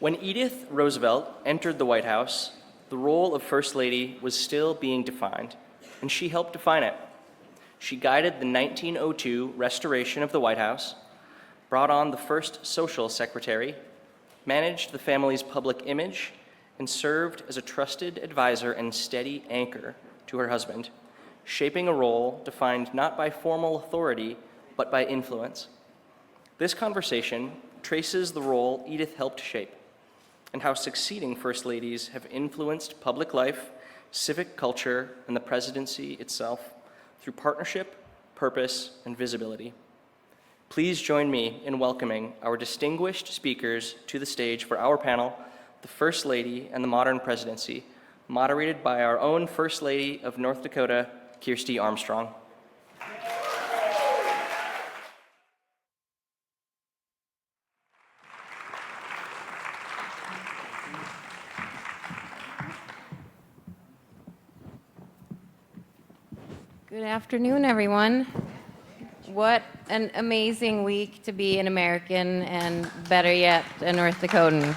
When Edith Roosevelt entered the White House, the role of First Lady was still being defined, and she helped define it. She guided the 1902 restoration of the White House, brought on the first social secretary, managed the family's public image, and served as a trusted advisor and steady anchor to her husband, shaping a role defined not by formal authority, but by influence. This conversation traces the role Edith helped shape and how succeeding First Ladies have influenced public life, civic culture, and the presidency itself through partnership, purpose, and visibility. Please join me in welcoming our distinguished speakers to the stage for our panel, The First Lady and the Modern Presidency, moderated by our own First Lady of North Dakota, Kjersti Armstrong. Good afternoon, everyone. What an amazing week to be an American and, better yet, a North Dakotan.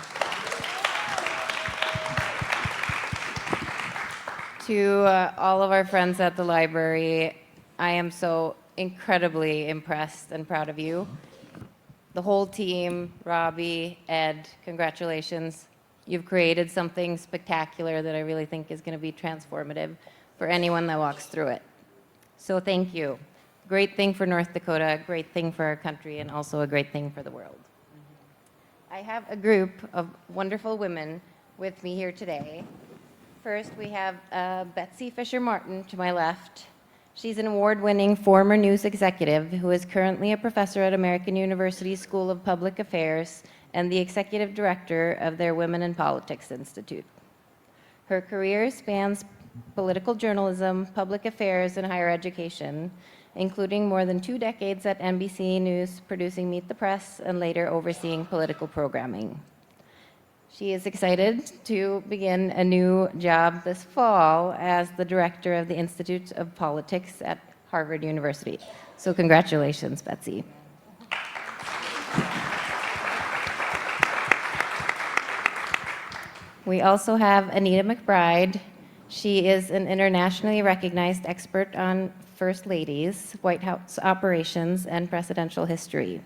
To all of our friends at the library, I am so incredibly impressed and proud of you. The whole team, Robbie, Ed, congratulations. You've created something spectacular that I really think is going to be transformative for anyone that walks through it. So thank you. Great thing for North Dakota, great thing for our country, and also a great thing for the world. I have a group of wonderful women with me here today. First, we have Betsy Fischer Martin to my left. She's an award-winning former news executive who is currently a professor at American University School of Public Affairs and the executive director of their Women in Politics Institute. Her career spans political journalism, public affairs, and higher education, including more than 2 decades at NBC News, producing Meet the Press, and later overseeing political programming. She is excited to begin a new job this fall as the director of the Institute of Politics at Harvard University. So congratulations, Betsy. We also have Anita McBride. She is an internationally recognized expert on First Ladies, White House operations, and presidential history.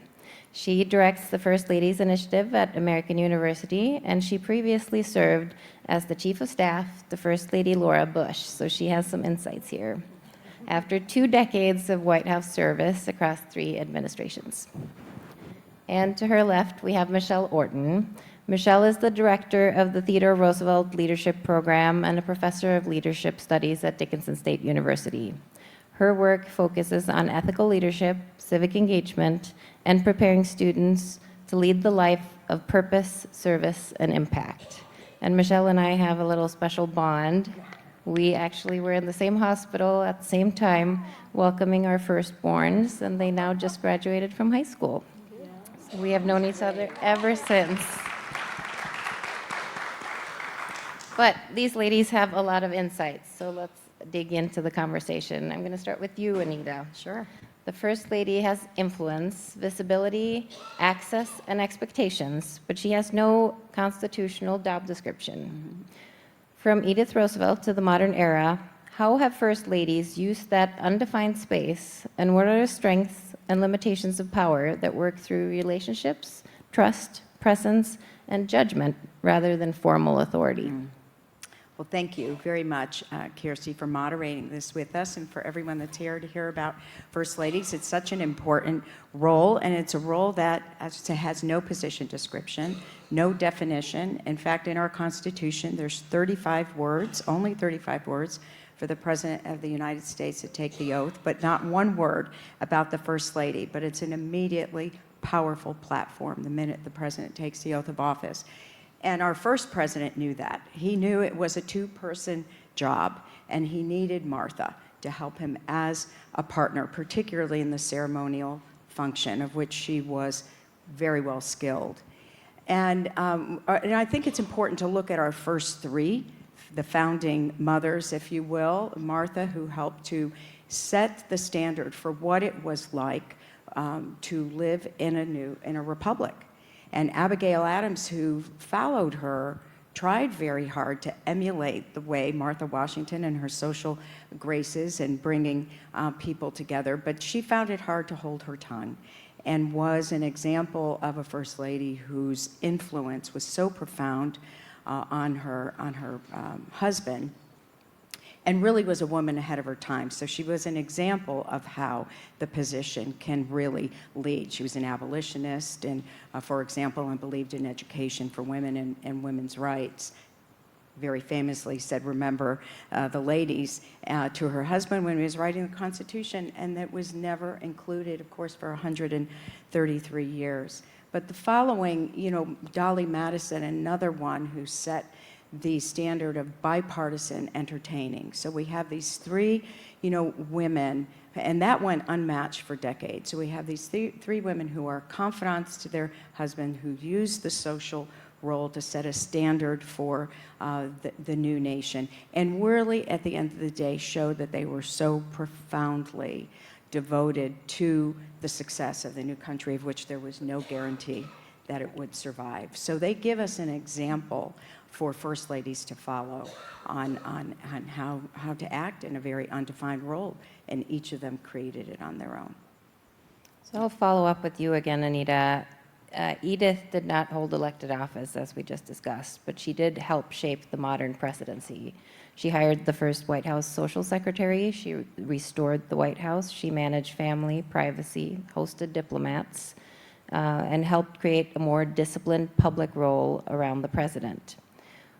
She directs the First Ladies Initiative at American University, and she previously served as the Chief of Staff to First Lady Laura Bush, so she has some insights here. After 2 decades of White House service across 3 administrations. And to her left, we have Michelle Orton. Michelle is the director of the Theodore Roosevelt Leadership Program and a professor of leadership studies at Dickinson State University. Her work focuses on ethical leadership, civic engagement, and preparing students to lead the life of purpose, service, and impact. And Michelle and I have a little special bond. We actually were in the same hospital at the same time, welcoming our firstborns, and they now just graduated from high school. So we have known each other ever since. But these ladies have a lot of insights, so let's dig into the conversation. I'm going to start with you, Anita. Sure. The First Lady has influence, visibility, access, and expectations, but she has no constitutional job description. From Edith Roosevelt to the modern era, how have First Ladies used that undefined space, and what are the strengths and limitations of power that work through relationships, trust, presence, and judgment rather than formal authority? Well, thank you very much, Kjersti, for moderating this with us and for everyone that's here to hear about First Ladies. It's such an important role, and it's a role that has no position description, no definition. In fact, in our Constitution, there's 35 words, only 35 words, for the President of the United States to take the oath, but not one word about the First Lady. But it's an immediately powerful platform the minute the President takes the oath of office. And our first president knew that. He knew it was a 2-person job, and he needed Martha to help him as a partner, particularly in the ceremonial function, of which she was very well skilled. And I think it's important to look at our first 3, the founding mothers, if you will. Martha, who helped to set the standard for what it was like to live in a republic. And Abigail Adams, who followed her, tried very hard to emulate the way Martha Washington and her social graces and bringing people together, but she found it hard to hold her tongue, and was an example of a first lady whose influence was so profound on her husband, and really was a woman ahead of her time. So she was an example of how the position can really lead. She was an abolitionist, and for example, and believed in education for women and women's rights. Very famously said, "Remember the ladies," to her husband when he was writing the Constitution, and that was never included, of course, for 133 years. But the following, Dolly Madison, another one who set the standard of bipartisan entertaining. So we have these three, women, and that went unmatched for decades. So we have these three women who are confidants to their husband, who use the social role to set a standard for the new nation, and really, at the end of the day, showed that they were so profoundly devoted to the success of the new country, of which there was no guarantee that it would survive. So they give us an example for first ladies to follow on how to act in a very undefined role, and each of them created it on their own. So I'll follow up with you again, Anita. Edith did not hold elected office, as we just discussed, but she did help shape the modern presidency. She hired the first White House social secretary. She restored the White House. She managed family, privacy, hosted diplomats, and helped create a more disciplined public role around the president.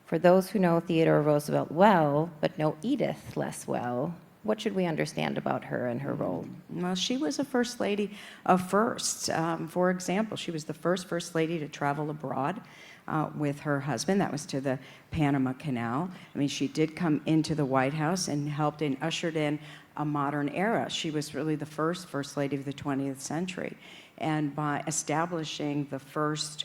For those who know Theodore Roosevelt well, but know Edith less well, what should we understand about her and her role? Well, she was a first lady of firsts. For example, she was the first lady to travel abroad with her husband. That was to the Panama Canal. I mean, she did come into the White House and helped and ushered in a modern era. She was really the first lady of the 20th century. And by establishing the first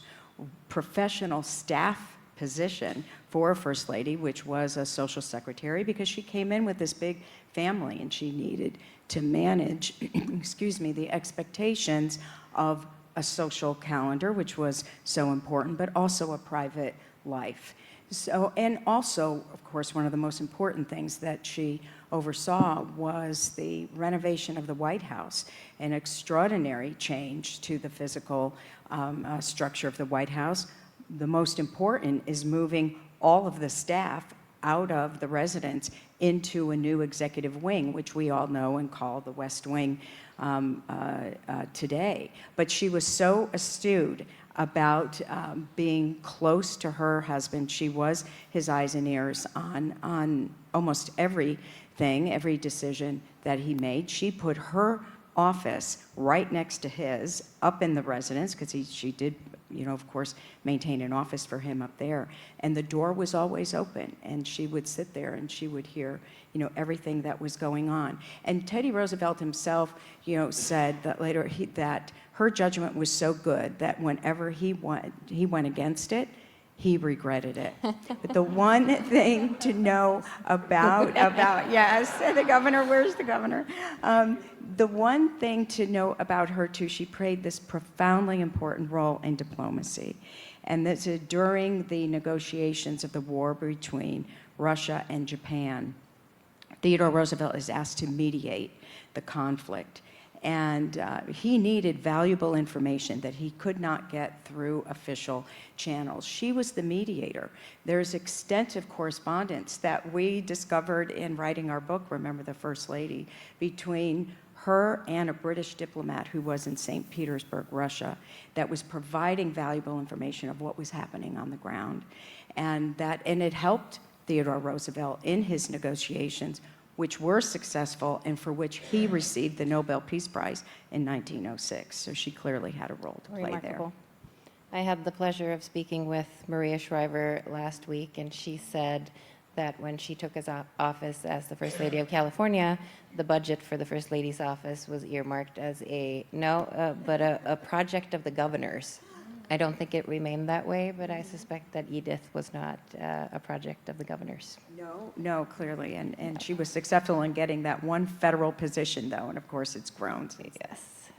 professional staff position for a first lady, which was a social secretary, because she came in with this big family and she needed to manage, the expectations of a social calendar, which was so important, but also a private life. So, and also, of course, one of the most important things that she oversaw was the renovation of the White House, an extraordinary change to the physical structure of the White House. The most important is moving all of the staff out of the residence into a new executive wing, which we all know and call the West Wing today. But she was so astute about being close to her husband. She was his eyes and ears on almost everything, every decision that he made. She put her office right next to his, up in the residence, because she did, of course, maintain an office for him up there. And the door was always open, and she would sit there and she would hear, everything that was going on. And Teddy Roosevelt himself, said that later that her judgment was so good that whenever he went against it, he regretted it. But the one thing to know about yes, the governor, where's the governor? The one thing to know about her, too, she played this profoundly important role in diplomacy. And this is during the negotiations of the war between Russia and Japan. Theodore Roosevelt is asked to mediate the conflict. And he needed valuable information that he could not get through official channels. She was the mediator. There's extensive correspondence that we discovered in writing our book, Remember the First Lady, between her and a British diplomat who was in St. Petersburg, Russia, that was providing valuable information of what was happening on the ground. And it helped Theodore Roosevelt in his negotiations, which were successful and for which he received the Nobel Peace Prize in 1906. So she clearly had a role to play Remarkable. there. I had the pleasure of speaking with Maria Shriver last week, and she said that when she took his office as the First Lady of California, the budget for the First Lady's office was earmarked as a project of the governor's. I don't think it remained that way, but I suspect that Edith was not a project of the governor's. No, clearly, and she was successful in getting that one federal position, though, and of course it's grown since. Yes.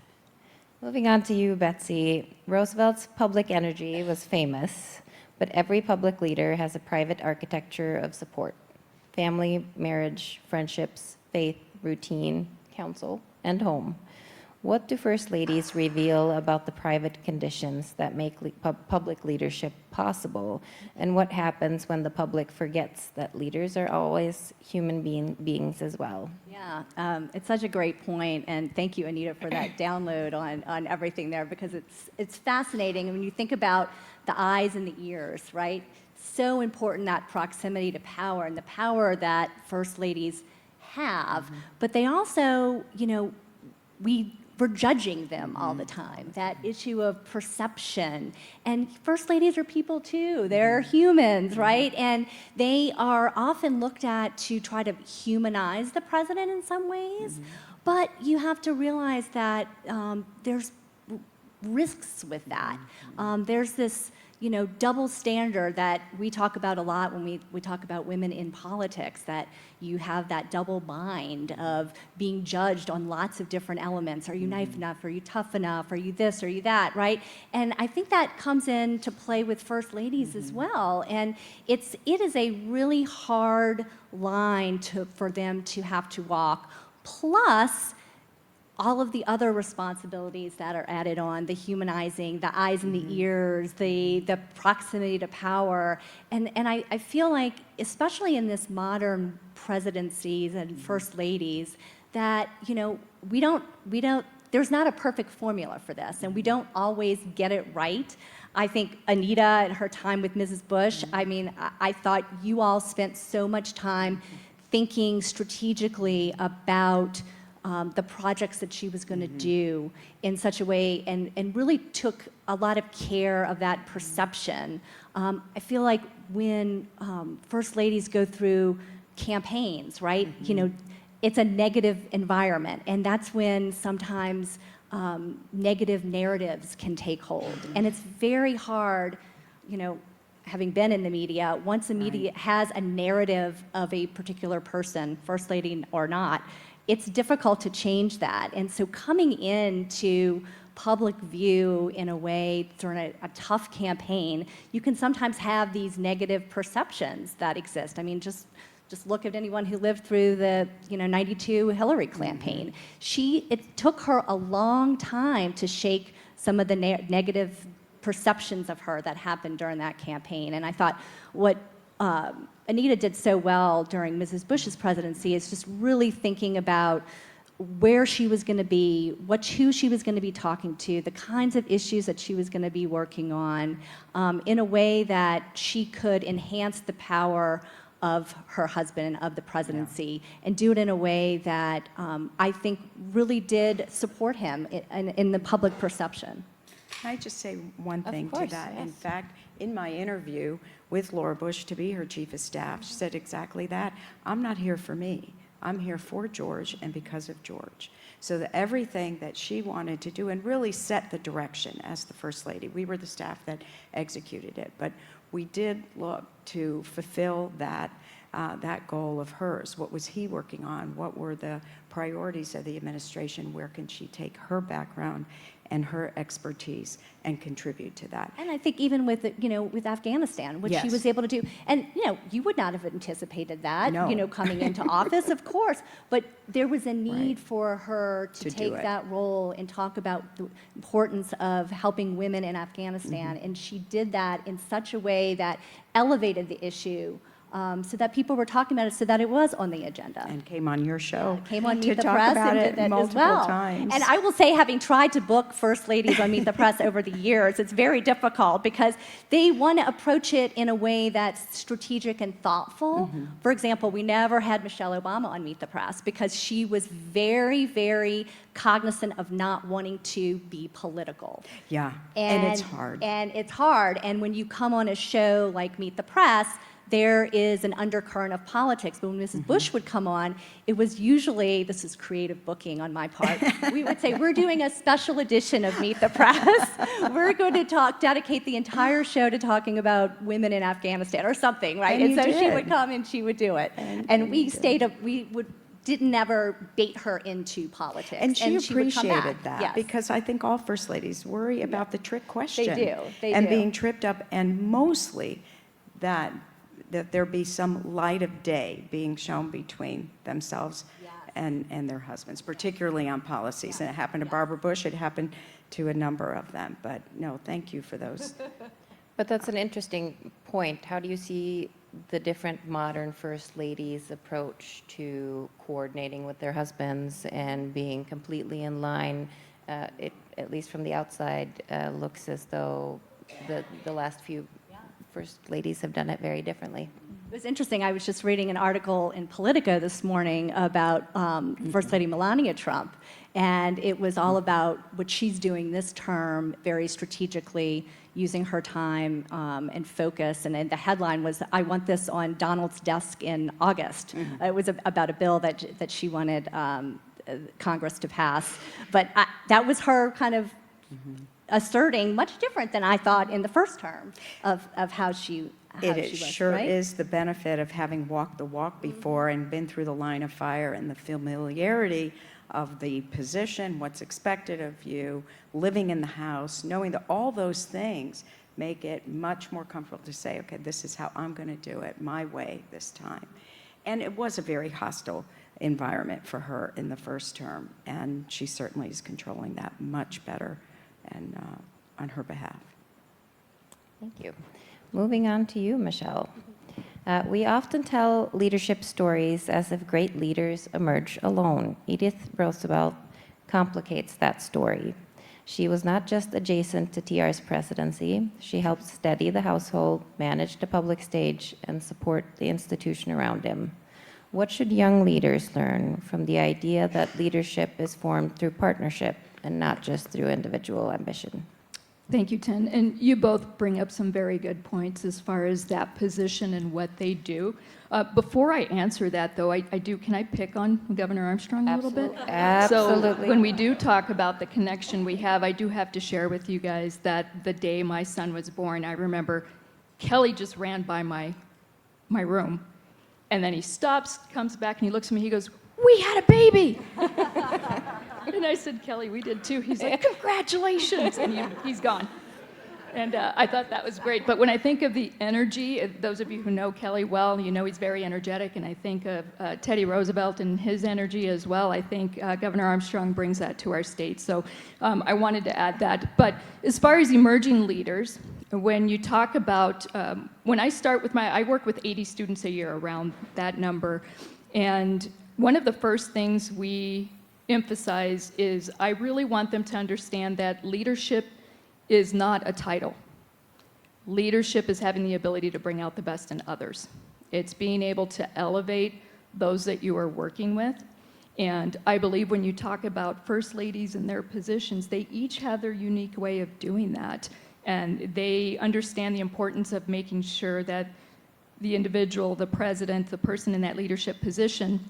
Moving on to you, Betsy. Roosevelt's public energy was famous, but every public leader has a private architecture of support: family, marriage, friendships, faith, routine, counsel, and home. What do First Ladies reveal about the private conditions that make public leadership possible? And what happens when the public forgets that leaders are always human beings as well? Yeah, it's such a great point, and thank you, Anita, for that download on everything there, because it's fascinating. And when you think about the eyes and the ears, right? So important, that proximity to power and the power that First Ladies have, but they also, we're judging them all the time. That issue of perception. And First Ladies are people too. They're humans, right? And they are often looked at to try to humanize the president in some ways. But you have to realize that there's risks with that. There's this double standard that we talk about a lot when we talk about women in politics, that you have that double bind of being judged on lots of different elements. Are you nice enough? Are you tough enough? Are you this? Are you that? Right? And I think that comes into play with First Ladies as well. And it is a really hard line for them to have to walk. Plus, all of the other responsibilities that are added on, the humanizing, the eyes and the ears, the proximity to power. And I feel like, especially in this modern presidencies and first ladies, that, there's not a perfect formula for this, and we don't always get it right. I think Anita and her time with Mrs. Bush, I thought you all spent so much time thinking strategically about the projects that she was going to do in such a way, and really took a lot of care of that perception. I feel like when First Ladies go through campaigns, right? It's a negative environment, and that's when sometimes negative narratives can take hold. And it's very hard, having been in the media, once the media has a narrative of a particular person, First Lady or not, it's difficult to change that. And so coming into public view in a way during a tough campaign, you can sometimes have these negative perceptions that exist. Just look at anyone who lived through the 92 Hillary campaign. It took her a long time to shake some of the negative perceptions of her that happened during that campaign. And I thought what Anita did so well during Mrs. Bush's presidency is just really thinking about where she was going to be, who she was going to be talking to, the kinds of issues that she was going to be working on, in a way that she could enhance the power of her husband, of the presidency, and do it in a way that I think really did support him in the public perception. Can I just say one thing course, to that? yes. In fact, in my interview with Laura Bush to be her chief of staff, she said exactly that. I'm not here for me. I'm here for George and because of George. So that everything that she wanted to do and really set the direction as the First Lady, we were the staff that executed it, but we did look to fulfill that goal of hers. What was he working on? What were the priorities of the administration? Where can she take her background and her expertise and contribute to that? And I think even with Afghanistan, what she was able to do, and you would not have anticipated that, No. coming into office, of course, but there was a need for her to To take do it. that role and talk about the importance of helping women in Afghanistan, and she did that in such a way that elevated the issue, so that people were talking about it, so that it was on the agenda. And came on your show. Came on to Meet the talk Press about and it did that as multiple well. times. And I will say, having tried to book First Ladies on Meet the Press over the years, it's very difficult because they want to approach it in a way that's strategic and thoughtful. For example, we never had Michelle Obama on Meet the Press because she was very, very cognizant of not wanting to be political. Yeah, and it's hard. And it's hard. And when you come on a show like Meet the Press, there is an undercurrent of politics. But when Mrs. Bush would come on, it was usually, this is creative booking on my part, we would say, we're doing a special edition of Meet the Press. We're going to dedicate the entire show to talking about women in Afghanistan or something, right? And you so she did. would come and she would do it. And we would didn't ever bait her into politics. And she would come appreciated back. that, Yes. because I think all first ladies worry about the trick question. They and do. being tripped up, and mostly that there be some light of day being shown between themselves and their husbands, particularly on policies. And it happened to Barbara Bush. It happened to a number of them. But no, thank you for those. But that's an interesting point. How do you see the different modern first ladies' approach to coordinating with their husbands and being completely in line? It, at least from the outside, looks as though the last few first ladies have done it very differently. It was interesting. I was just reading an article in Politico this morning about First Lady Melania Trump, and it was all about what she's doing this term, very strategically, using her time and focus. And then the headline was, "I want this on Donald's desk in August." It was about a bill that she wanted Congress to pass. But that was her kind of asserting, much different than I thought in the first term of how she It sure right? is the benefit of having walked the walk before and been through the line of fire, and the familiarity of the position, what's expected of you, living in the house, knowing that all those things make it much more comfortable to say, okay, this is how I'm going to do it, my way this time. And it was a very hostile environment for her in the first term, and she certainly is controlling that much better and on her behalf. Thank you. Moving on to you, Michelle. We often tell leadership stories as if great leaders emerge alone. Edith Roosevelt complicates that story. She was not just adjacent to TR's presidency. She helped steady the household, manage the public stage, and support the institution around him. What should young leaders learn from the idea that leadership is formed through partnership and not just through individual ambition? Thank you, Ten. And you both bring up some very good points as far as that position and what they do. Before I answer that, though, can I pick on Governor Armstrong a little bit? Absolutely. So when we do talk about the connection we have, I do have to share with you guys that the day my son was born, I remember Kelly just ran by my room, and then he stops, comes back, and he looks at me, he goes, "We had a baby!" And I said, "Kelly, we did too." He's like, "Congratulations!" And he's gone. And I thought that was great. But when I think of the energy, those of you who know Kelly well, you know he's very energetic. And I think of Teddy Roosevelt and his energy as well. I think Governor Armstrong brings that to our state. So I wanted to add that. But as far as emerging leaders, when you talk about, when I start with I work with 80 students a year, around that number. And one of the first things we emphasize is I really want them to understand that leadership is not a title. Leadership is having the ability to bring out the best in others. It's being able to elevate those that you are working with. And I believe when you talk about first ladies and their positions, they each have their unique way of doing that. And they understand the importance of making sure that the individual, the president, the person in that leadership position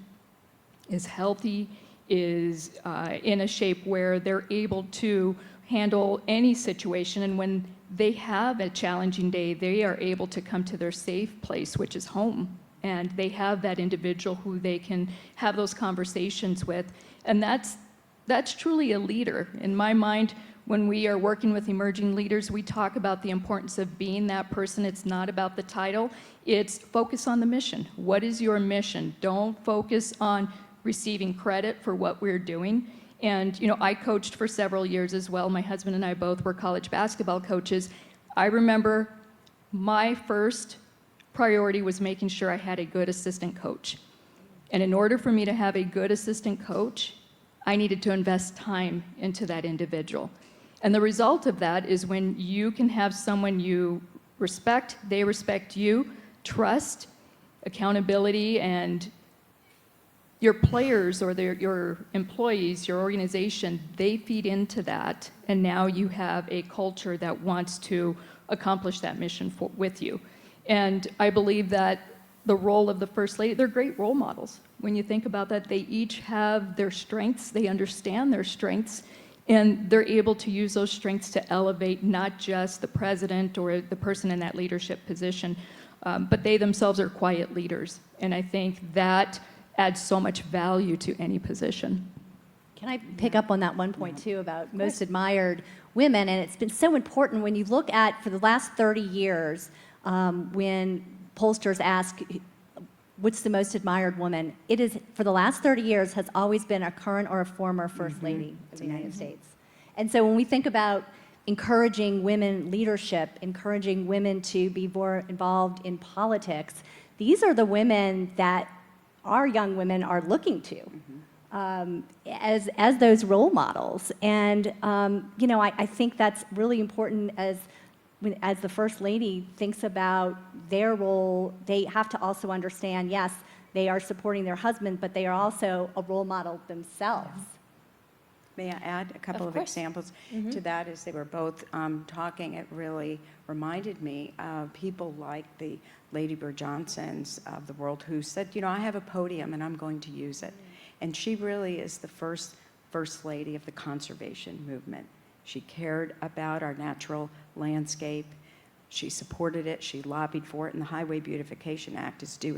is healthy, is in a shape where they're able to handle any situation. And when they have a challenging day, they are able to come to their safe place, which is home. And they have that individual who they can have those conversations with. And that's truly a leader. In my mind, when we are working with emerging leaders, we talk about the importance of being that person. It's not about the title. It's focus on the mission. What is your mission? Don't focus on receiving credit for what we're doing. And, you know, I coached for several years as well. My husband and I both were college basketball coaches. I remember my first priority was making sure I had a good assistant coach. And in order for me to have a good assistant coach, I needed to invest time into that individual. And the result of that is when you can have someone you respect, they respect you, trust, accountability, and your players or your employees, your organization, they feed into that, and now you have a culture that wants to accomplish that mission with you. And I believe that the role of the First Lady, they're great role models. When you think about that, they each have their strengths, they understand their strengths, and they're able to use those strengths to elevate not just the president or the person in that leadership position, but they themselves are quiet leaders. And I think that adds so much value to any position. Can I pick up on that one point too about most admired women? And it's been so important when you look at, for the last 30 years, when pollsters ask, what's the most admired woman? It is, for the last 30 years, has always been a current or a former First Lady of the United States. And so when we think about encouraging women leadership, encouraging women to be more involved in politics, these are the women that our young women are looking to. As those role models. And, you know, I think that's really important as the First Lady thinks about their role. They have to also understand, yes, they are supporting their husband, but they are also a role model themselves. May I add a couple of examples to that? As they were both talking, it really reminded me of people like the Lady Bird Johnsons of the world who said, you know, I have a podium and I'm going to use it. And she really is the first Lady of the conservation movement. She cared about our natural landscape. She supported it. She lobbied for it. And the Highway Beautification Act is due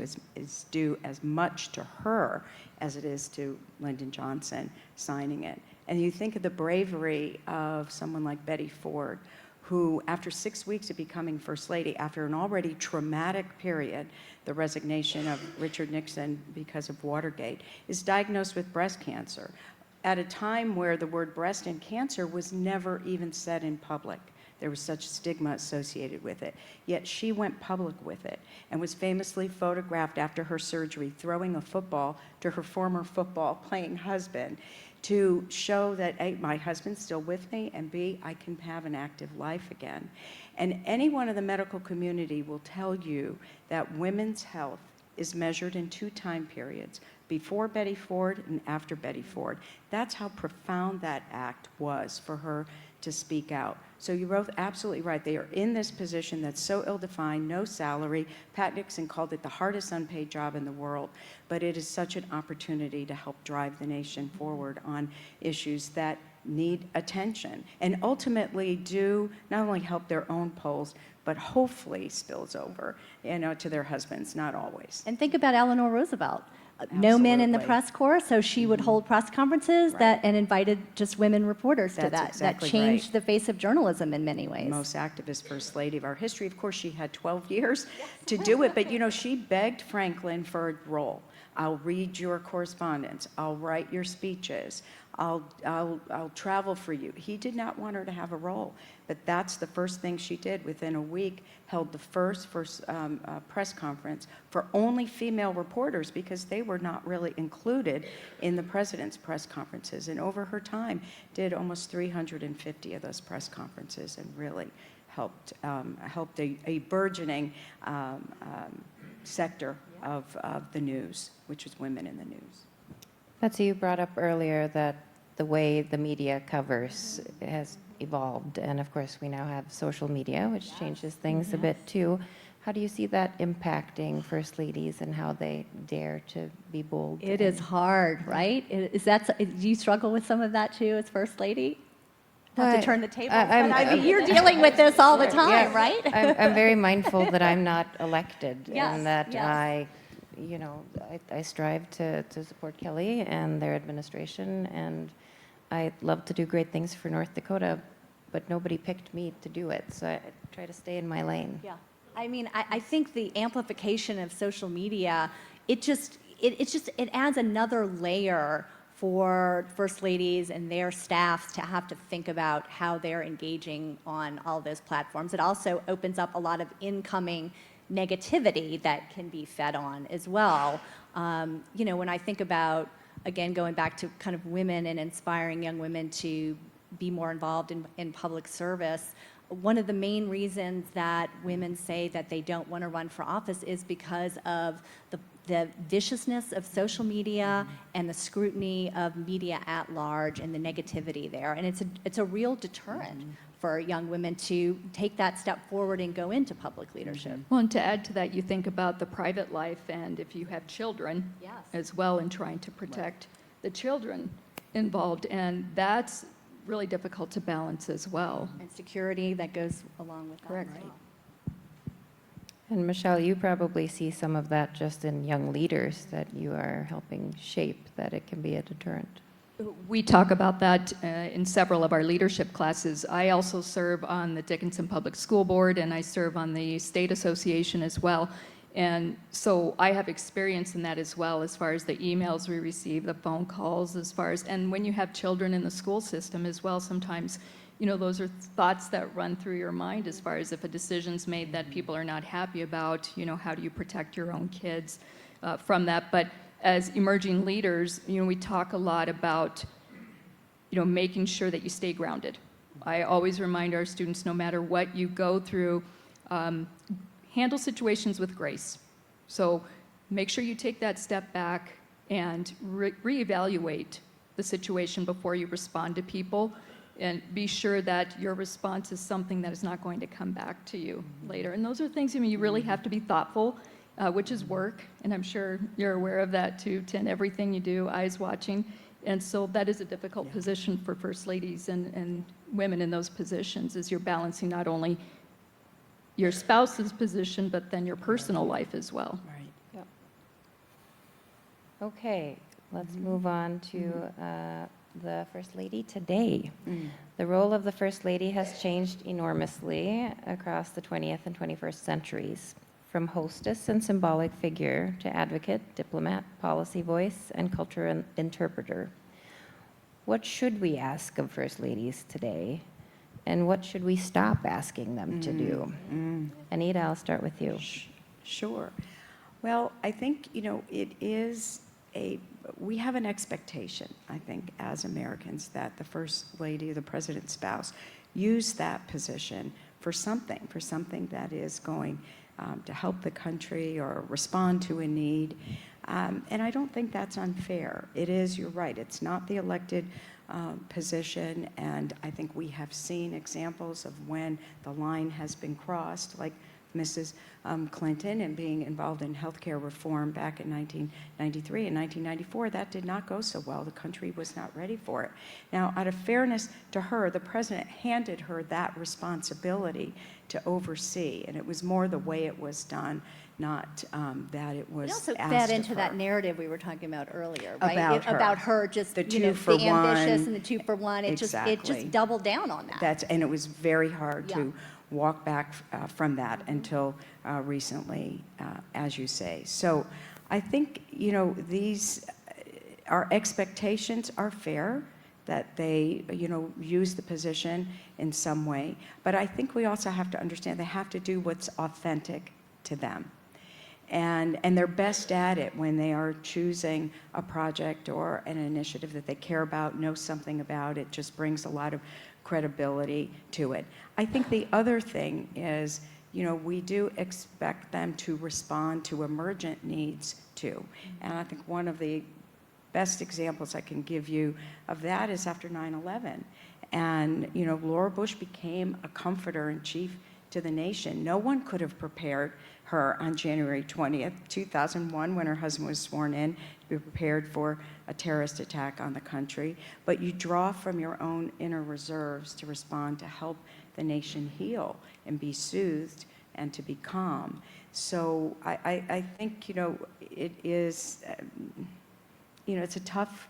as much to her as it is to Lyndon Johnson signing it. And you think of the bravery of someone like Betty Ford, who, after 6 weeks of becoming First Lady, after an already traumatic period, the resignation of Richard Nixon because of Watergate, is diagnosed with breast cancer at a time where the word breast and cancer was never even said in public. There was such stigma associated with it. Yet she went public with it and was famously photographed after her surgery throwing a football to her former football-playing husband to show that, A, my husband's still with me, and B, I can have an active life again. And anyone in the medical community will tell you that women's health is measured in 2 time periods, before Betty Ford and after Betty Ford. That's how profound that act was for her to speak out. So you're both absolutely right. They are in this position that's so ill-defined, no salary. Pat Nixon called it the hardest unpaid job in the world, but it is such an opportunity to help drive the nation forward on issues that need attention and ultimately do not only help their own polls, but hopefully spills over, you know, to their husbands, not always. And think about Eleanor Roosevelt. No men in the Absolutely. press corps, so she would hold press conferences and invited just women reporters to That's that. exactly that changed right. the face of journalism in many ways. Most activist First Lady of our history. Of course, she had 12 years to do it, but you know, she begged Franklin for a role. I'll read your correspondence. I'll write your speeches. I'll travel for you. He did not want her to have a role, but that's the first thing she did. Within a week, held the first press conference for only female reporters because they were not really included in the president's press conferences. And over her time, did almost 350 of those press conferences and really helped a burgeoning sector of the news, which was women in the news. Betsy, you brought up earlier that the way the media covers has evolved, and of course we now have social media, which changes things a bit too. How do you see that impacting First Ladies and how they dare to be bold? It is hard, right? Do you struggle with some of that too as First Lady? Not to turn the tables, but I mean, you're dealing with this all the time, right? I'm very mindful that I'm not elected, Yes, and that yes. I strive to support Kelly and their administration, and I love to do great things for North Dakota, but nobody picked me to do it, so I try to stay in my lane. Yeah, I mean, I think the amplification of social media, it adds another layer for First Ladies and their staffs to have to think about how they're engaging on all those platforms. It also opens up a lot of incoming negativity that can be fed on as well. You know, when I think about, again, going back to kind of women and inspiring young women to be more involved in public service, one of the main reasons that women say that they don't want to run for office is because of the viciousness of social media and the scrutiny of media at large and the negativity there. And it's a real deterrent for young women to take that step forward and go into public leadership. Well, and to add to that, you think about the private life, and if you have children Yes. as well, and trying to protect the children involved, and that's really difficult to balance as well. And security that goes along with that. Correct. as well. And Michelle, you probably see some of that just in young leaders that you are helping shape, that it can be a deterrent. We talk about that in several of our leadership classes. I also serve on the Dickinson Public School Board, and I serve on the State Association as well. And so I have experience in that as well, as far as the emails we receive, the phone calls, and when you have children in the school system as well, sometimes, those are thoughts that run through your mind as far as if a decision's made that people are not happy about, how do you protect your own kids from that? But as emerging leaders, we talk a lot about, making sure that you stay grounded. I always remind our students, no matter what you go through, handle situations with grace. So make sure you take that step back and reevaluate the situation before you respond to people, and be sure that your response is something that is not going to come back to you later. And those are things, you really have to be thoughtful, which is work, and I'm sure you're aware of that too, Tin. Everything you do, eyes watching. And so that is a difficult position for first ladies and women in those positions, is you're balancing not only your spouse's position, but then your personal life as well. Right. Yep. Okay, let's move on to the First Lady today. The role of the First Lady has changed enormously across the 20th and 21st centuries, from hostess and symbolic figure to advocate, diplomat, policy voice, and culture interpreter. What should we ask of First Ladies today? And what should we stop asking them to do? Anita, I'll start with you. Sure. Well, I think, it is we have an expectation, I think, as Americans, that the First Lady, the President's spouse, use that position for something that is going to help the country or respond to a need. And I don't think that's unfair. It is, you're right, it's not the elected position, and I think we have seen examples of when the line has been crossed, like Mrs. Clinton and being involved in healthcare reform back in 1993 and 1994. That did not go so well. The country was not ready for it. Now, out of fairness to her, the president handed her that responsibility to oversee, and it was more the way it was done, not that it was It also asked fed of into her. that narrative we were talking about earlier, right? About her. Just The the two-for-one. ambitious and the 2-for-1. It Exactly. just doubled down on that. And it was very hard Yeah. to walk back from that until recently, as you say. So I think, these, our expectations are fair, that they, use the position in some way. But I think we also have to understand they have to do what's authentic to them. And they're best at it when they are choosing a project or an initiative that they care about, know something about. It just brings a lot of credibility to it. I think the other thing is, we do expect them to respond to emergent needs too. And I think one of the best examples I can give you of that is after 9/11. And, Laura Bush became a comforter in chief to the nation. No one could have prepared her on January 20th, 2001, when her husband was sworn in, to be prepared for a terrorist attack on the country. But you draw from your own inner reserves to respond to help the nation heal and be soothed and to be calm. So I think, it is, it's a tough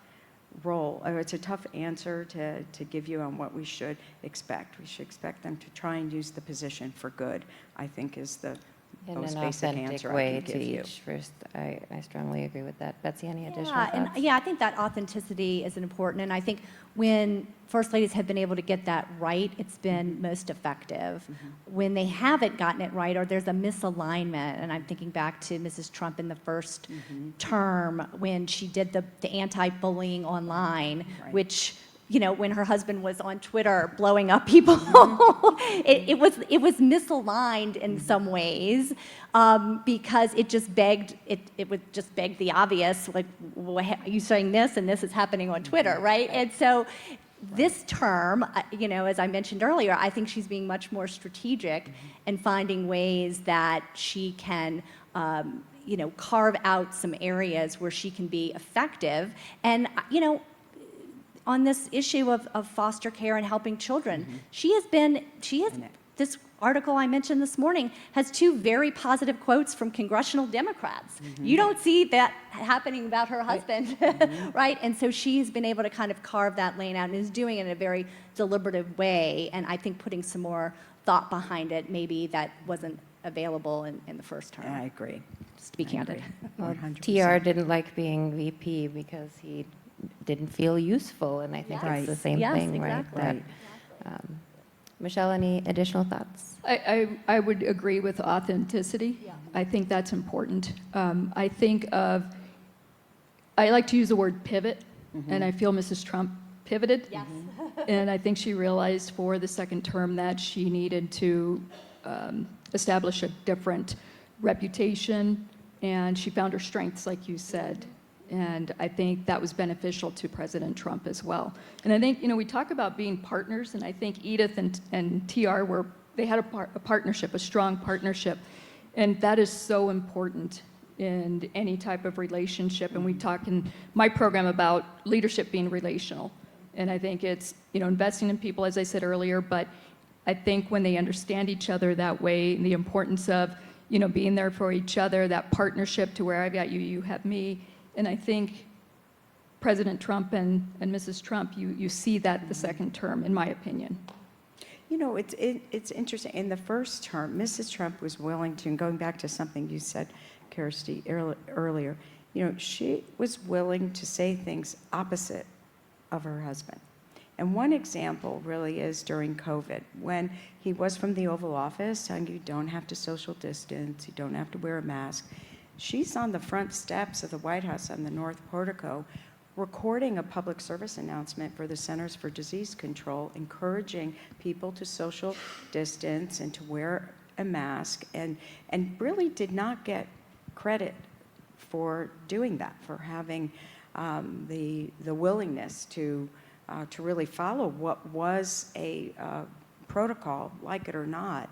role, or it's a tough answer to give you on what we should expect. We should expect them to try and use the position for good, I think, is the In most an basic authentic answer I way can to give you. each first. I strongly agree with that. Betsy, any additional Yeah, thoughts? and I think that authenticity is important, and I think when First Ladies have been able to get that right, it's been most effective. When they haven't gotten it right, or there's a misalignment, and I'm thinking back to Mrs. Trump in the first term when she did the anti-bullying online, Right. which, when her husband was on Twitter blowing up people, it was misaligned in some ways, because it just begged the obvious, like, are you saying this and this is happening on Twitter, right? And so this term, as I mentioned earlier, I think she's being much more strategic and finding ways that she can carve out some areas where she can be effective. And on this issue of foster care and helping children, she has article I mentioned this morning has 2 very positive quotes from congressional Democrats. You don't see that happening about her husband, right? And so she's been able to kind of carve that lane out and is doing it in a very deliberative way, and I think putting some more thought behind it maybe that wasn't available in the first term. I agree. Just to be candid. Well, 100%. TR didn't like being VP because he didn't feel useful, and I think Yes. it's the same Yes, thing, exactly. right? Michelle, any additional thoughts? I would agree with authenticity. I think that's important. I like to use the word pivot, and I feel Mrs. Trump pivoted. Yes. And I think she realized for the second term that she needed to establish a different reputation, and she found her strengths, like you said. And I think that was beneficial to President Trump as well. And I think, we talk about being partners, and I think Edith and TR they had a partnership, a strong partnership. And that is so important in any type of relationship. And we talk in my program about leadership being relational. And I think it's, investing in people, as I said earlier, but I think when they understand each other that way, and the importance of, being there for each other, that partnership to where I've got you, you have me. And I think President Trump and Mrs. Trump, you see that the second term, in my opinion. It's interesting. In the first term, Mrs. Trump was willing to, and going back to something you said, Kjersti, earlier, she was willing to say things opposite of her husband. And one example really is during COVID, when he was from the Oval Office saying you don't have to social distance, you don't have to wear a mask. She's on the front steps of the White House on the North Portico recording a public service announcement for the Centers for Disease Control, encouraging people to social distance and to wear a mask, and really did not get credit for doing that, for having the willingness to really follow what was a protocol, like it or not,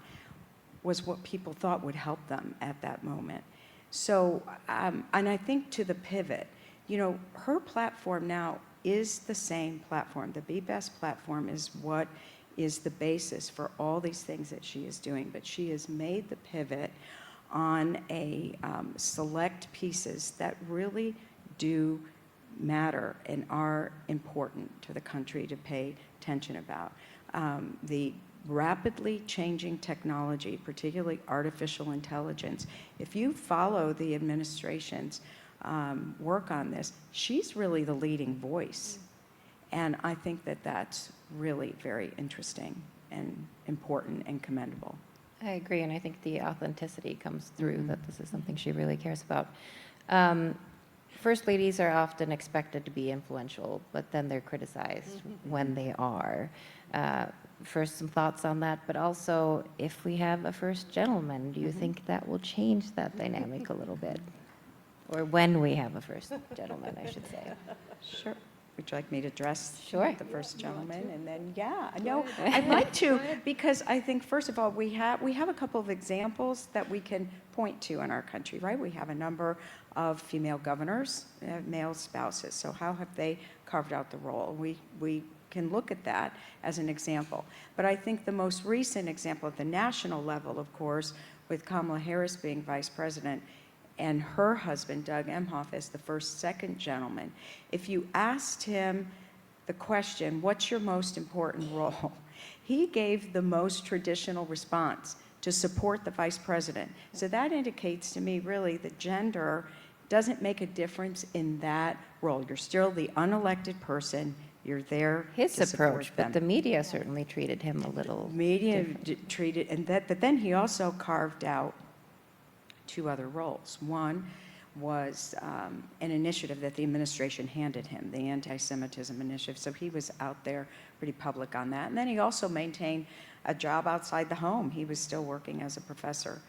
was what people thought would help them at that moment. So, and I think to the pivot, her platform now is the same platform. The Be Best platform is what is the basis for all these things that she is doing, but she has made the pivot on a select pieces that really do matter and are important to the country to pay attention about. The rapidly changing technology, particularly artificial intelligence. If you follow the administration's work on this, she's really the leading voice. And I think that that's really very interesting and important and commendable. I agree, and I think the authenticity comes through, that this is something she really cares about. First ladies are often expected to be influential, but then they're criticized when they are. First, some thoughts on that, but also, if we have a first gentleman, do you think that will change that dynamic a little bit? Or when we have a first gentleman, I should say. Sure. Would you like me to address Sure. the first gentleman? And then, no, I'd like to, because I think, first of all, we have a couple of examples that we can point to in our country, right? We have a number of female governors, male spouses. So how have they carved out the role? We can look at that as an example. But I think the most recent example at the national level, of course, with Kamala Harris being vice president, and her husband, Doug Emhoff, as the second gentleman, if you asked him the question, what's your most important role? He gave the most traditional response, to support the vice president. So that indicates to me really that gender doesn't make a difference in that role. You're still the unelected person. You're there His to support approach, them. but the media certainly treated him a little Media different. treated, and that, but then he also carved out two other roles. One was an initiative that the administration handed him, the anti-Semitism initiative. So he was out there pretty public on that. And then he also maintained a job outside the home. He was still working as a professor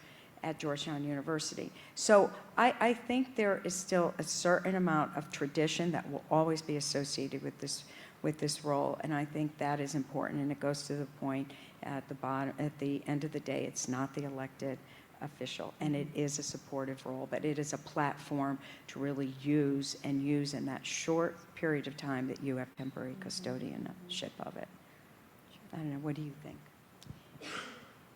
at Georgetown University. So I think there is still a certain amount of tradition that will always be associated with this role, and I think that is important. And it goes to the point at the bottom, at the end of the day, it's not the elected official, and it is a supportive role, but it is a platform to really use in that short period of time that you have temporary custodianship of it. I don't know, what do you think?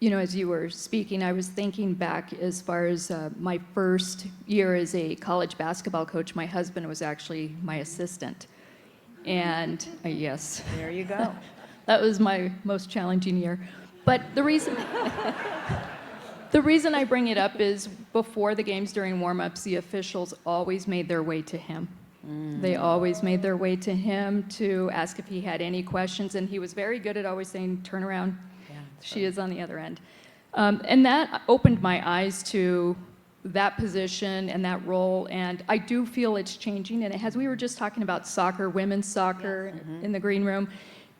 you know, as you were speaking, I was thinking back as far as my first year as a college basketball coach. My husband was actually my assistant. And yes. There you go. That was my most challenging year. But the reason I bring it up is before the games during warm-ups, the officials always made their way to him. They always made their way to him to ask if he had any questions, and he was very good at always saying, turn around, she is on the other end. And that opened my eyes to that position and that role, and I do feel it's changing, and as we were just talking about soccer, women's soccer in the green room,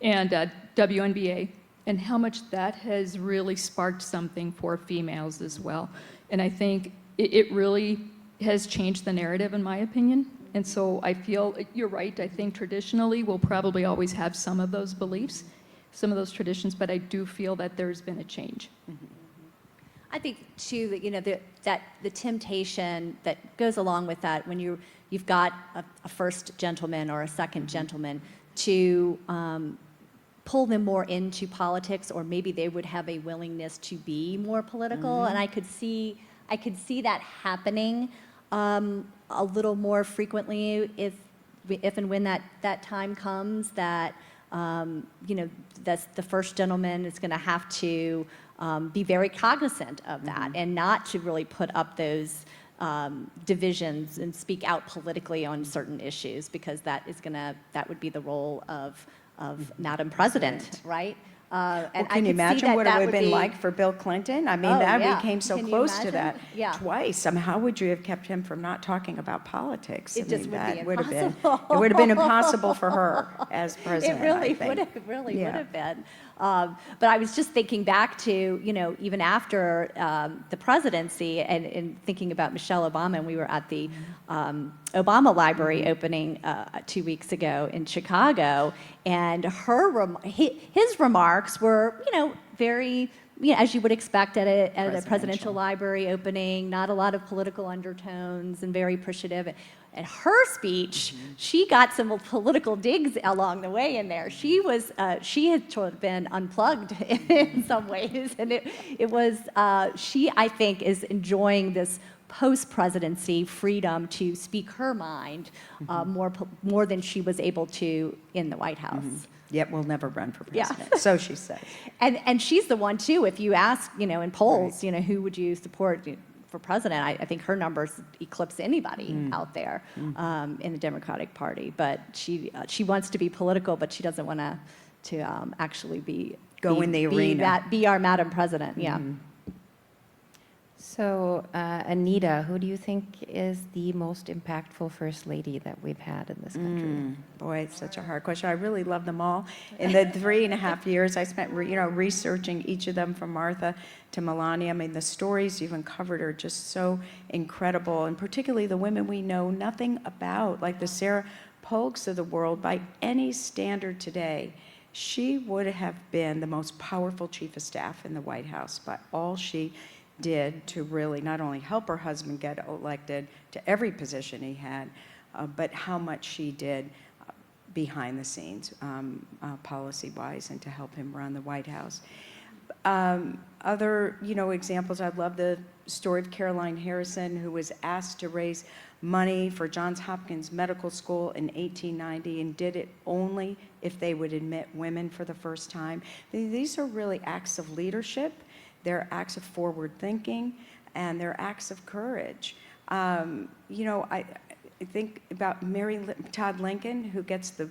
and WNBA, and how much that has really sparked something for females as well. And I think it really has changed the narrative, in my opinion. And so I feel, you're right, I think traditionally we'll probably always have some of those beliefs, some of those traditions, but I do feel that there's been a change. I think too that, you know, that the temptation that goes along with that when you've got a first gentleman or a second gentleman to pull them more into politics, or maybe they would have a willingness to be more political, and I could see that happening a little more frequently if and when that time comes, that you know, that's the first gentleman is going to have to be very cognizant of that and not to really put up those divisions and speak out politically on certain issues, because that would be the role of Madam President, right? And Can you imagine what it would have been like for Bill Clinton? I mean, that yeah. became so Can you close to imagine? that Yeah. twice. I mean, how would you have kept him from not talking about politics? It just would be that would have been, impossible. it would have been impossible for her as president. It really I think. would Yeah. have been. But I was just thinking back to, you know, even after the presidency and thinking about Michelle Obama, and we were at the Obama Library opening 2 weeks ago in Chicago, and his remarks were, you know, very, you know, as you would expect at a presidential library opening, not a lot of political undertones and very appreciative. And her speech, she got some political digs along the way in there. She had sort of been unplugged in some ways, and it was she, I think, is enjoying this post-presidency freedom to speak her mind more than she was able to in the White House. Yet we'll never run for Yeah. president. So she says. And she's the one too. If you ask, you know, in polls, you know, who would you support for president? I think her numbers eclipse anybody out there in the Democratic Party. But she wants to be political, but she doesn't want to actually be in the arena. Be our Madam President. Yeah. So, Anita, who do you think is the most impactful First Lady that we've had in this country? Boy, it's such a hard question. I really love them all. In the 3.5 years I spent, researching each of them, from Martha to Melania, I mean, the stories you've uncovered are just so incredible, and particularly the women we know nothing about, like the Sarah Polks of the world. By any standard today, she would have been the most powerful chief of staff in the White House by all she did to really not only help her husband get elected to every position he had, but how much she did behind the scenes, policy-wise, and to help him run the White House. Other, examples, I love the story of Caroline Harrison, who was asked to raise money for Johns Hopkins Medical School in 1890 and did it only if they would admit women for the first time. These are really acts of leadership. They're acts of forward thinking, and they're acts of courage. I think about Todd Lincoln, who gets the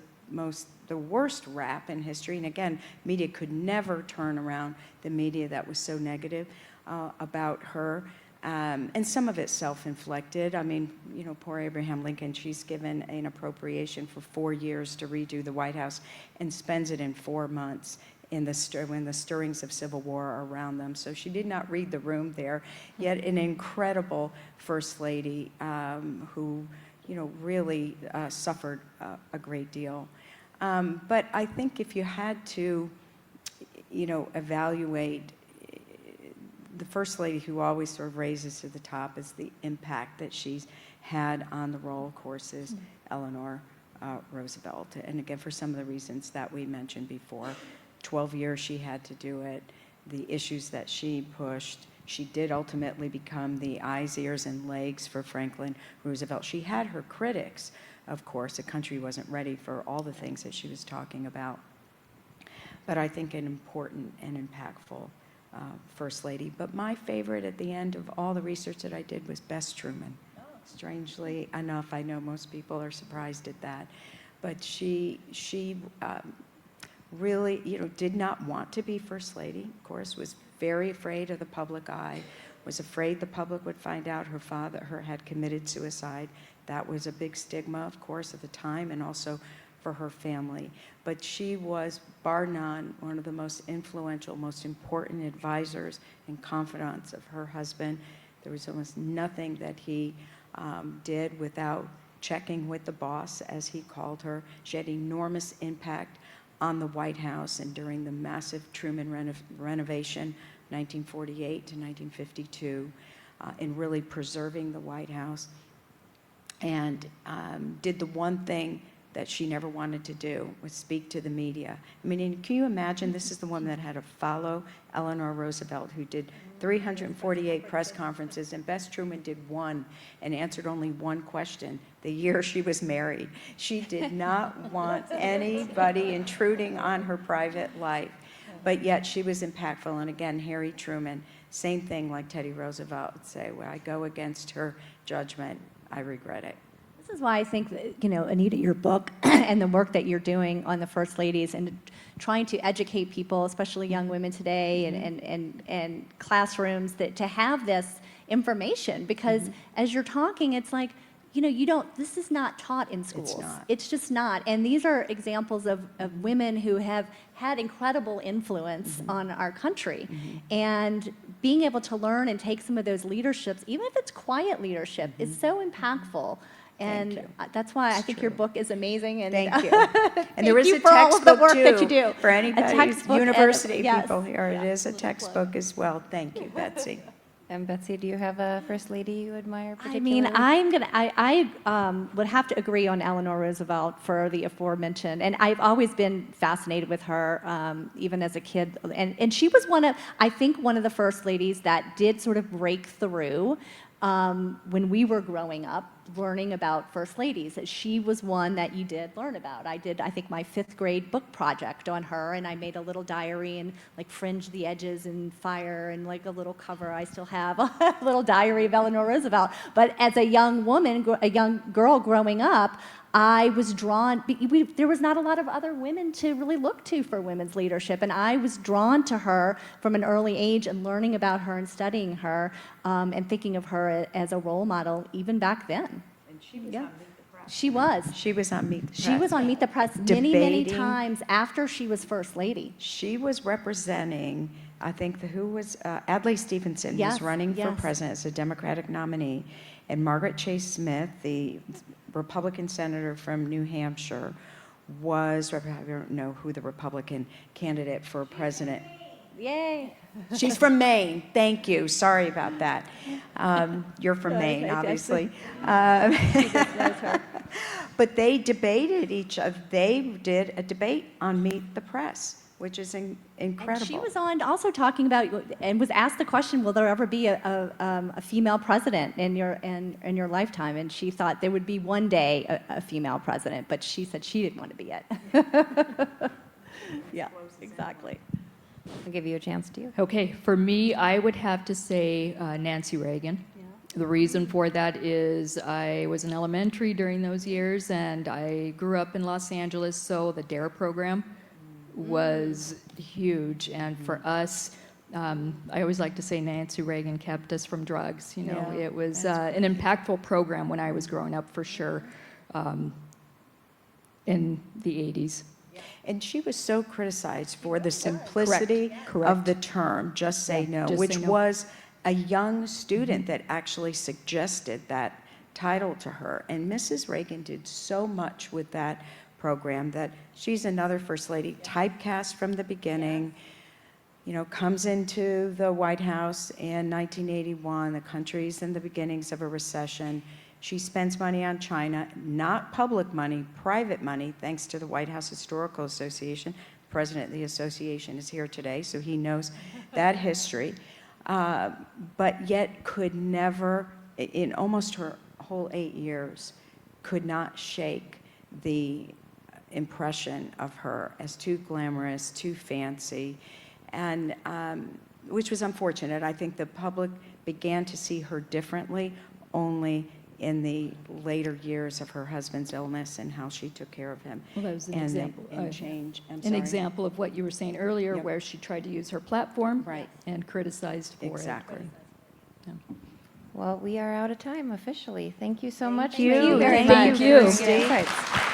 worst rap in history. And again, media could never turn around the media that was so negative about her. And some of it self-inflicted. I mean, poor Abraham Lincoln, she's given an appropriation for 4 years to redo the White House and spends it in 4 months when the stirrings of civil war are around them. So she did not read the room there, yet an incredible First Lady who, really suffered a great deal. But I think if you had to, evaluate, the First Lady who always sort of raises to the top is the impact that she's had on the role, of course, is Eleanor Roosevelt. And again, for some of the reasons that we mentioned before, 12 years she had to do it. the issues that she pushed. She did ultimately become the eyes, ears, and legs for Franklin Roosevelt. She had her critics, of course. The country wasn't ready for all the things that she was talking about. But I think an important and impactful First Lady. But my favorite at the end of all the research that I did was Bess Truman. Strangely enough, I know most people are surprised at that. But she really, did not want to be First Lady, of course, was very afraid of the public eye, was afraid the public would find out her father had committed suicide. That was a big stigma, of course, at the time, and also for her family. But she was, bar none, one of the most influential, most important advisors and confidants of her husband. There was almost nothing that he did without checking with the boss, as he called her. She had enormous impact on the White House and during the massive Truman renovation, 1948 to 1952, in really preserving the White House, and did the one thing that she never wanted to do, was speak to the media. I mean, can you imagine, this is the woman that had to follow Eleanor Roosevelt, who did 348 press conferences, and Bess Truman did one and answered only one question the year she was married. She did not want anybody intruding on her private life, but yet she was impactful. And again, Harry Truman, same thing like Teddy Roosevelt would say, when I go against her judgment, I regret it. This is why I think that, Anita, your book and the work that you're doing on the First Ladies and trying to educate people, especially young women today, and classrooms, that to have this information, because as you're talking, it's like, this is not taught in schools. It's not. It's just not. And these are examples of women who have had incredible influence on our country. And being able to learn and take some of those leaderships, even if it's quiet leadership, is so impactful. And that's why I think your book is amazing. And Thank you. And thank there is you a for all of the textbook work too, that you do. for anybody, textbook and- university yes. people here. It Yeah. is a textbook as well. Thank you, Betsy. And Betsy, do you have a First Lady you admire I particularly? mean, I would have to agree on Eleanor Roosevelt for the aforementioned, and I've always been fascinated with her, even as a kid. And she was I think one of the First Ladies that did sort of break through when we were growing up, learning about First Ladies. She was one that you did learn about. I did, I think, my 5th grade book project on her, and I made a little diary and fringed the edges in fire and a little cover. I still have a little diary of Eleanor Roosevelt. But as a young woman, a young girl growing up, I was drawn, there was not a lot of other women to really look to for women's leadership, and I was drawn to her from an early age and learning about her and studying her and thinking of her as a role model even back then. And she was on Meet the Press. She was. She was on Meet the Press. She was on Meet the Press many Debating. times after she was First Lady. She was representing, I think, who was, Adlai Stevenson Yes, was running for yes. president as a Democratic nominee, and Margaret Chase Smith, the Republican senator from New Hampshire, I don't know who the Republican candidate for president. Yay. She's from Maine. Thank you. Sorry about that. You're from Maine, obviously. But they debated they did a debate on Meet the Press, which is incredible. And she was on also talking about, and was asked the question, will there ever be a female president in your lifetime? And she thought there would be one day a female president, but she said she didn't want to be it. Yeah, exactly. I'll give you a chance to. Okay, for me, I would have to say Nancy Reagan. The reason for that is I was in elementary during those years, and I grew up in Los Angeles, so the DARE program was huge. And for us, I always like to say Nancy Reagan kept us from drugs. Yeah, It was an impactful program when I was growing up, for sure, in the 80s. And she was so criticized for the simplicity of the term, just say no, Just which Say No. was a young student that actually suggested that title to her. And Mrs. Reagan did so much with that program that she's another First Lady, typecast from the beginning, comes into the White House in 1981. The country's in the beginnings of a recession. She spends money on China, not public money, private money, thanks to the White House Historical Association, president of the association, is here today, so he knows that history, but yet could never, in almost her whole 8 years, could not shake the impression of her as too glamorous, too fancy, and which was unfortunate. I think the public began to see her differently only in the later years of her husband's illness and how she took care of him. Well, that was an and example. And change. I'm An sorry. example of what you were saying earlier, Yep. where she tried to use her platform Right. and criticized for Exactly. it. Yeah. Well, we are out of time officially. Thank you so much. you very Thank much. you for Thank your you. insights.